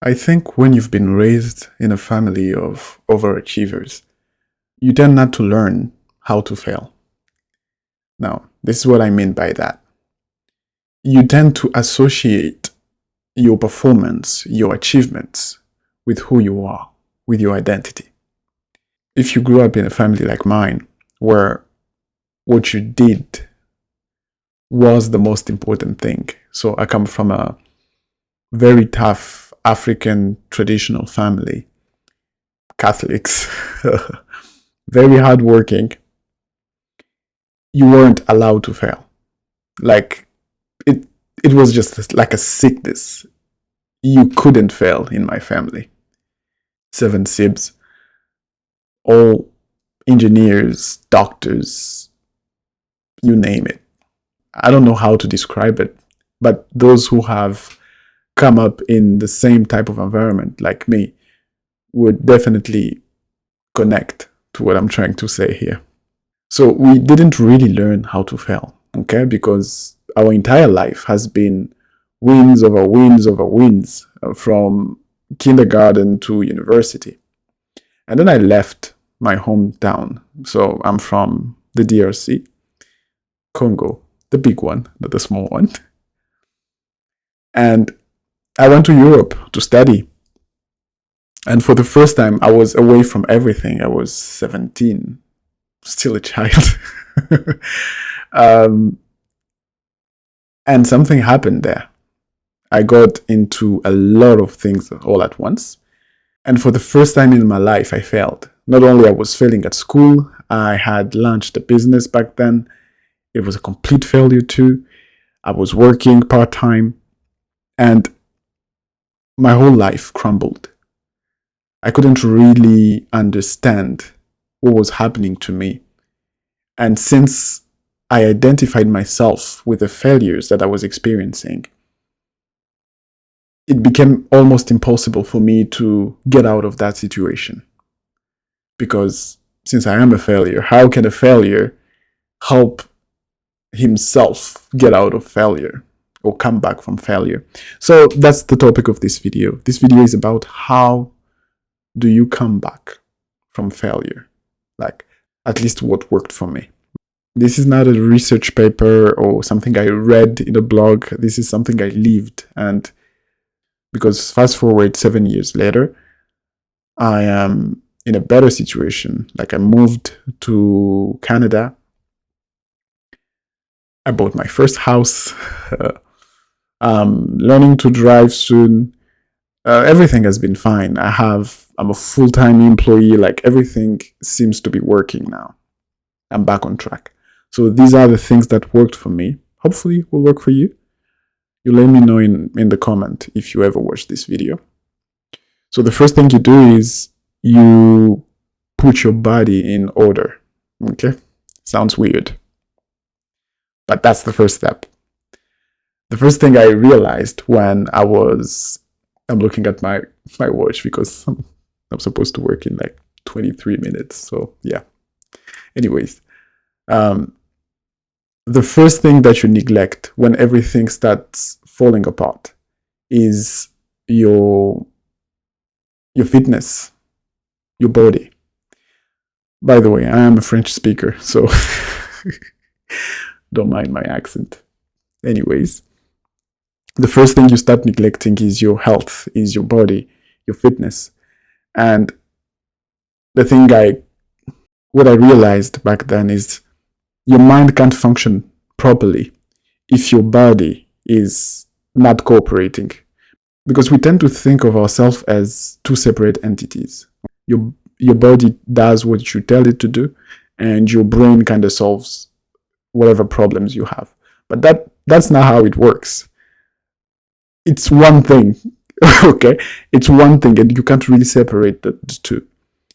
I think when you've been raised in a family of overachievers, you tend not to learn how to fail. Now, this is what I mean by that. You tend to associate your performance, your achievements, with who you are, with your identity. If you grew up in a family like mine, where what you did was the most important thing. So I come from a very tough African traditional family, Catholics, very hardworking. You weren't allowed to fail. Like it was just like a sickness. You couldn't fail in my family. 7 sibs, all engineers, doctors, you name it. I don't know how to describe it, but those who have come up in the same type of environment like me would definitely connect to what I'm trying to say here. So we didn't really learn how to fail, okay? Because our entire life has been wins over wins over wins from kindergarten to university. And then I left my hometown. So I'm from the DRC, Congo, the big one, not the small one. And I went to Europe to study. And for the first time, I was away from everything. I was 17, still a child. And something happened there. I got into a lot of things all at once. And for the first time in my life, I failed. Not only I was failing at school, I had launched a business back then. It was a complete failure too. I was working part-time and my whole life crumbled. I couldn't really understand what was happening to me. And since I identified myself with the failures that I was experiencing, it became almost impossible for me to get out of that situation. Because since I am a failure, how can a failure help himself get out of failure or come back from failure? So that's the topic of this video. This video is about how do you come back from failure? Like, at least what worked for me. This is not a research paper or something I read in a blog. This is something I lived. And because fast forward 7 years later, I am in a better situation. Like, I moved to Canada. I bought my first house. Learning to drive soon. Everything has been fine. I'm a full-time employee. Like, everything seems to be working now. I'm back on track. So these are the things that worked for me. Hopefully will work for you. You let me know in the comment if you ever watch this video. So the first thing you do is you put your body in order. Okay? Sounds weird. But that's the first step. The first thing I realized when I'm looking at my watch because I'm supposed to work in like 23 minutes. So yeah. Anyways, the first thing that you neglect when everything starts falling apart is your fitness, your body. By the way, I am a French speaker, so don't mind my accent. Anyways, the first thing you start neglecting is your health, is your body, your fitness. And what I realized back then is your mind can't function properly if your body is not cooperating. Because we tend to think of ourselves as two separate entities. Your body does what you tell it to do, and your brain kind of solves whatever problems you have. But that's not how it works. It's one thing, okay? It's one thing, and you can't really separate the two.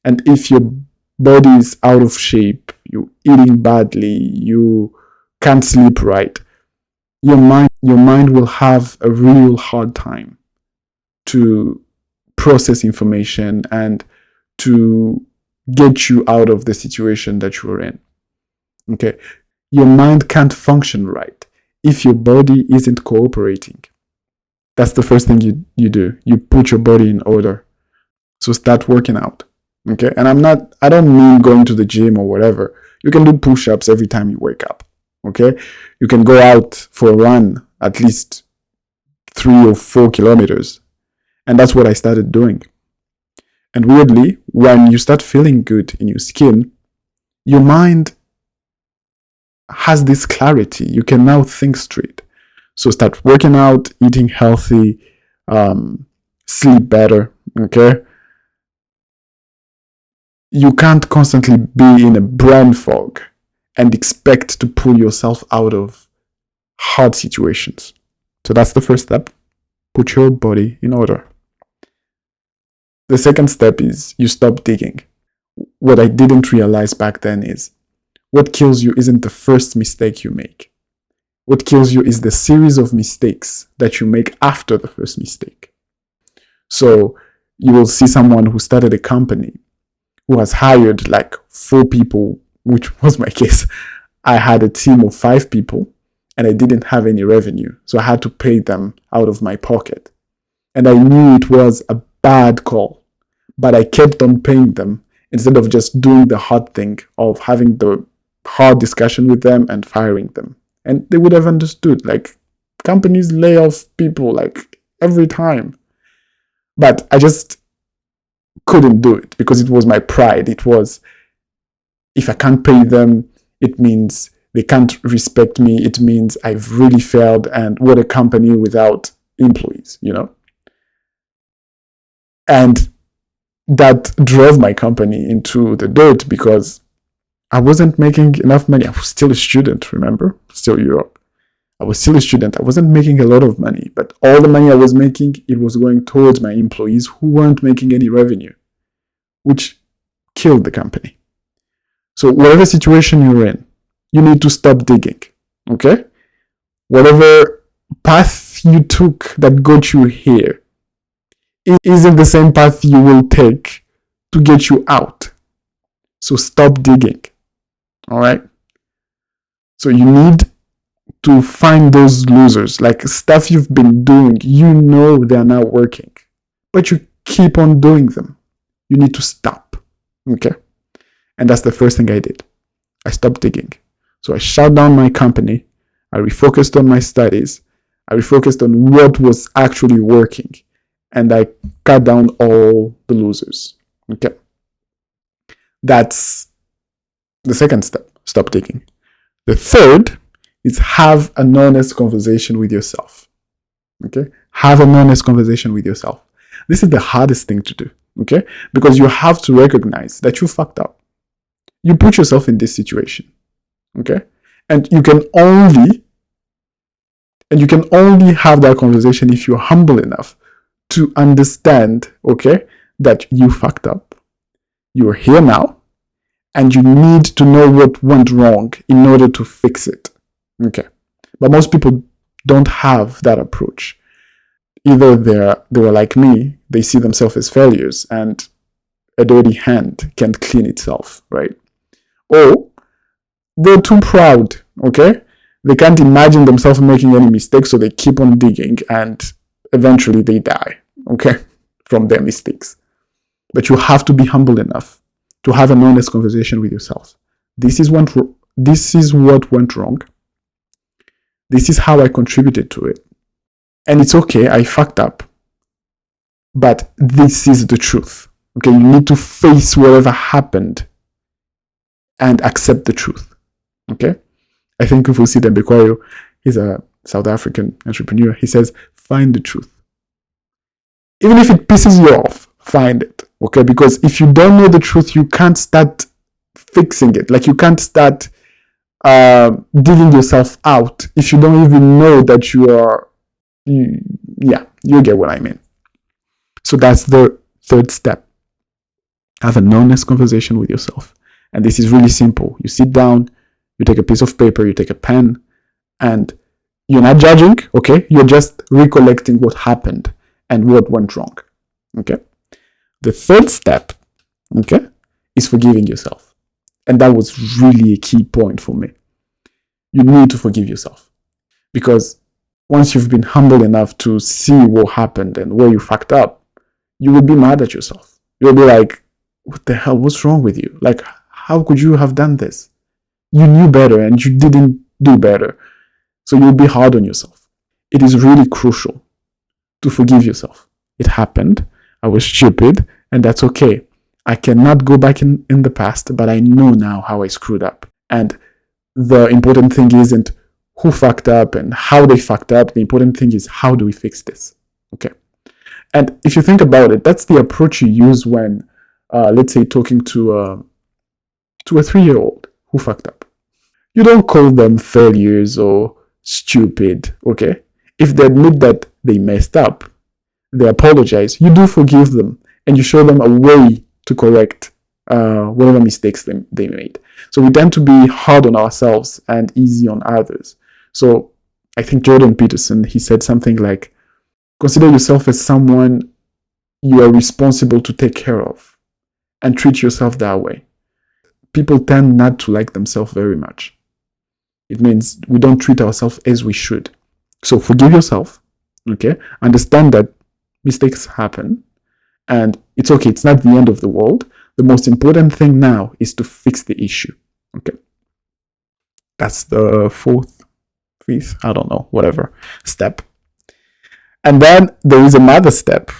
And if your body is out of shape, you're eating badly, you can't sleep right, your mind will have a real hard time to process information and to get you out of the situation that you're in. Okay? Your mind can't function right if your body isn't cooperating. That's the first thing you do. You put your body in order. So start working out. Okay. And I don't mean going to the gym or whatever. You can do push-ups every time you wake up. Okay. You can go out for a run at least 3 or 4 kilometers. And that's what I started doing. And weirdly, when you start feeling good in your skin, your mind has this clarity. You can now think straight. So start working out, eating healthy, sleep better. Okay. You can't constantly be in a brain fog and expect to pull yourself out of hard situations. So that's the first step. Put your body in order. The second step is you stop digging. What I didn't realize back then is what kills you isn't the first mistake you make. What kills you is the series of mistakes that you make after the first mistake. So you will see someone who started a company who has hired like 4 people, which was my case. I had a team of 5 people and I didn't have any revenue. So I had to pay them out of my pocket. And I knew it was a bad call, but I kept on paying them instead of just doing the hard thing of having the hard discussion with them and firing them. And they would have understood, like, companies lay off people like every time. But I just couldn't do it because it was my pride. It was, if I can't pay them, it means they can't respect me. It means I've really failed, and what a company without employees, you know? And that drove my company into the dirt because I wasn't making enough money. I was still a student, remember? Still Europe. I was still a student. I wasn't making a lot of money, but all the money I was making, it was going towards my employees who weren't making any revenue, which killed the company. So whatever situation you're in, you need to stop digging, okay? Whatever path you took that got you here, it isn't the same path you will take to get you out. So stop digging, all right? So you need to find those losers, like stuff you've been doing, you know they're not working, but you keep on doing them. You need to stop, okay? And that's the first thing I did. I stopped digging. So I shut down my company. I refocused on my studies. I refocused on what was actually working. And I cut down all the losers, okay? That's the second step, stop digging. The third is have an honest conversation with yourself, okay? Have an honest conversation with yourself. This is the hardest thing to do, okay? Because you have to recognize that you fucked up. You put yourself in this situation, okay? And you can only have that conversation if you're humble enough to understand, okay, that you fucked up. You're here now, and you need to know what went wrong in order to fix it, okay? But most people don't have that approach. Either they were like me, they see themselves as failures, and a dirty hand can't clean itself, right? Or they're too proud, okay? They can't imagine themselves making any mistakes, so they keep on digging, and eventually they die, okay, from their mistakes. But you have to be humble enough to have an honest conversation with yourself. This is what went wrong. This is how I contributed to it. And it's okay, I fucked up. But this is the truth. Okay, you need to face whatever happened and accept the truth. Okay? I think Mfusi Dembekwayo, he's a South African entrepreneur. He says, find the truth. Even if it pisses you off, find it. Okay? Because if you don't know the truth, you can't start fixing it. Like, you can't start digging yourself out if you don't even know that you get what I mean. So that's the third step. Have an honest conversation with yourself. And this is really simple. You sit down, you take a piece of paper, you take a pen, and you're not judging, okay? You're just recollecting what happened and what went wrong, okay? The third step, okay, is forgiving yourself. And that was really a key point for me. You need to forgive yourself. Because once you've been humble enough to see what happened and where you fucked up, you will be mad at yourself. You'll be like, what the hell? What's wrong with you? Like, how could you have done this? You knew better and you didn't do better. So you'll be hard on yourself. It is really crucial to forgive yourself. It happened. I was stupid, and that's okay. I cannot go back in the past, but I know now how I screwed up. And the important thing isn't who fucked up and how they fucked up. The important thing is, how do we fix this? Okay. And if you think about it, that's the approach you use when, let's say, talking to a 3-year-old who fucked up. You don't call them failures or stupid, okay? If they admit that they messed up, they apologize, you do forgive them, and you show them a way to correct whatever mistakes they made. So we tend to be hard on ourselves and easy on others. So I think Jordan Peterson, he said something like, consider yourself as someone you are responsible to take care of, and treat yourself that way. People tend not to like themselves very much. It means we don't treat ourselves as we should. So forgive yourself, okay? Understand that mistakes happen, and it's okay. It's not the end of the world. The most important thing now is to fix the issue, okay? That's the fifth, I don't know, whatever, step. And then there is another step.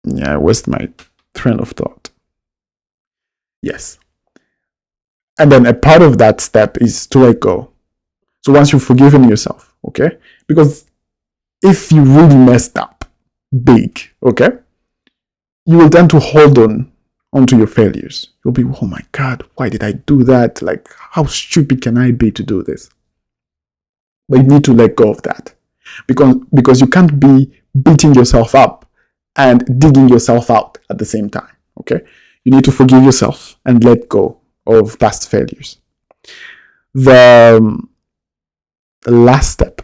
Yeah, I lost my train of thought. Yes. And then a part of that step is to let go. So once you've forgiven yourself, okay? Because if you really messed up big, okay, you will tend to hold onto your failures. You'll be, oh my God, why did I do that? Like, how stupid can I be to do this? But you need to let go of that. Because you can't be beating yourself up and digging yourself out at the same time, okay? You need to forgive yourself and let go of past failures. The last step,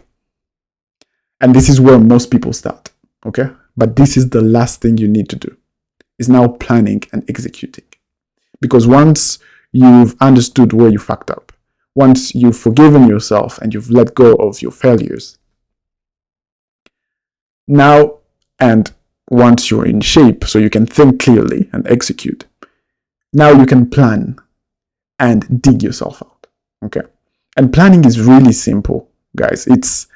and this is where most people start, okay? But this is the last thing you need to do, is now planning and executing. Because once you've understood where you fucked up, once you've forgiven yourself and you've let go of your failures, now, and once you're in shape so you can think clearly and execute, now you can plan and dig yourself out, okay? And planning is really simple, guys. It's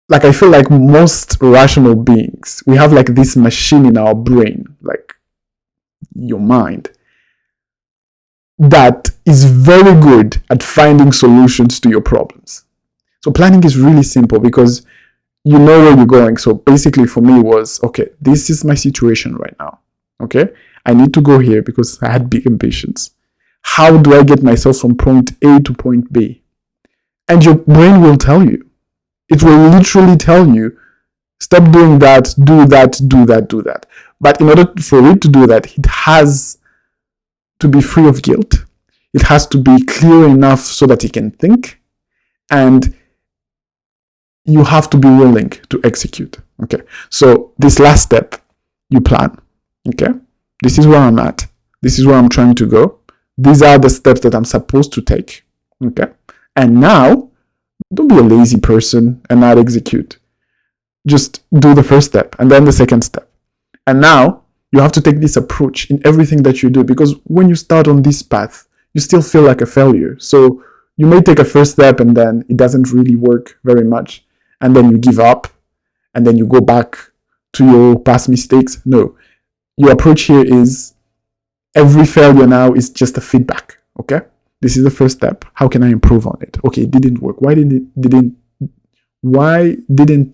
like, I feel like most rational beings, we have like this machine in our brain, like your mind, that is very good at finding solutions to your problems. So planning is really simple because you know where you're going. So basically for me was, okay, this is my situation right now, okay? I need to go here because I had big ambitions. How do I get myself from point A to point B? And your brain will tell you. It will literally tell you, stop doing that, do that, do that, do that. But in order for it to do that, it has to be free of guilt. It has to be clear enough so that it can think. And you have to be willing to execute, okay? So this last step, you plan, okay? This is where I'm at. This is where I'm trying to go. These are the steps that I'm supposed to take, okay? And now, don't be a lazy person and not execute. Just do the first step and then the second step. And now, you have to take this approach in everything that you do, because when you start on this path, you still feel like a failure. So you may take a first step and then it doesn't really work very much. And then you give up and then you go back to your past mistakes. No, your approach here is every failure now is just a feedback, okay? This is the first step. How can I improve on it? Okay, it didn't work. Why didn't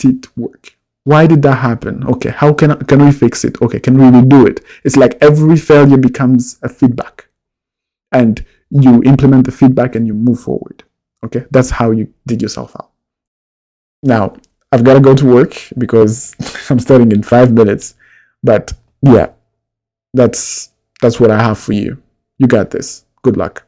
it work? Why did that happen? Okay, how can we fix it? Okay, can we redo it? It's like every failure becomes a feedback, and you implement the feedback and you move forward. Okay, that's how you dig yourself out. Now, I've got to go to work because I'm starting in 5 minutes. But yeah, that's what I have for you. You got this. Good luck.